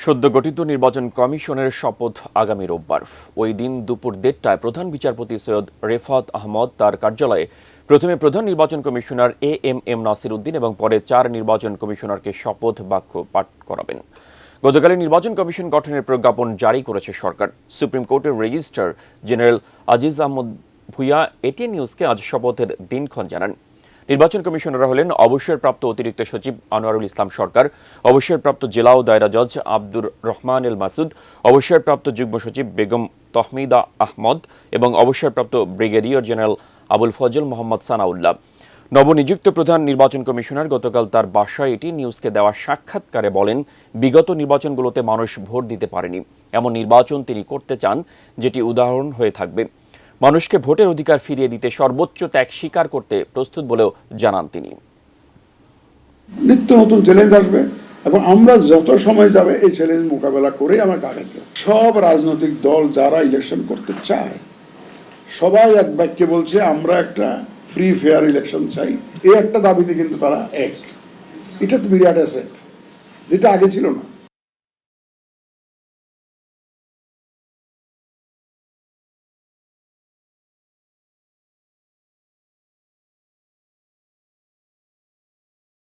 সদ্য গঠিত নির্বাচন কমিশনের শপথ আগামী রোববার। ওই দিন দুপুর 1:30টায় প্রধান বিচারপতি সৈয়দ রেফাত আহমদ তার কার্যালয়ে প্রথমে প্রধান নির্বাচন কমিশনার এএমএম নাসির উদ্দিন এবং পরে 4 নির্বাচন কমিশনারকে শপথ বাক্য পাঠ করাবেন। গতকালই নির্বাচন কমিশন গঠনের প্রজ্ঞাপন জারি করেছে সরকার। সুপ্রিম কোর্টের registrar general Aziz Ahmed Bhuiyan ATN নিউজকে আজ শপথের দিনক্ষণ জানান। নির্বাচন কমিশনাররা হলেন অবসরপ্রাপ্ত অতিরিক্ত সচিব আনোয়ারুল ইসলাম সরকার, অবসরপ্রাপ্ত জেলা ও দায়রা জজ আব্দুর রহমান এল মাসুদ, অবসরপ্রাপ্ত যুগ্ম সচিব বেগম তহমিদা আহমদ এবং অবসরপ্রাপ্ত ব্রিগেডিয়ার জেনারেল আবুল ফজল মোহাম্মদ সানাউল্লাহ। নবনিযুক্ত প্রধান নির্বাচন কমিশনার গতকাল তার বাসায় এটি নিউজকে দেওয়া সাক্ষাৎকারে বলেন, বিগত নির্বাচনগুলোতে মানুষ ভোট দিতে পারেনি। এমন নির্বাচন তিনি করতে চান যেটি উদাহরণ হয়ে থাকবে। মানুষকে ভোটের অধিকার ফিরিয়ে দিতে সর্বোচ্চ ত্যাগ স্বীকার করতে প্রস্তুত বলেও জানান তিনি। নিত্য নতুন চ্যালেঞ্জ আসবে এবং আমরা যত সময় যাবে এই চ্যালেঞ্জ মোকাবেলা করে আমাকে আগাতে হবে। সব রাজনৈতিক দল যারা ইলেকশন করতে চায় সবাই এক বাক্যে বলছে আমরা একটা ফ্রি ফেয়ার ইলেকশন চাই। এই একটা দাবিতে কিন্তু তারা এক। এটা তো বিরাট অ্যাসেট, যেটা আগে ছিল না।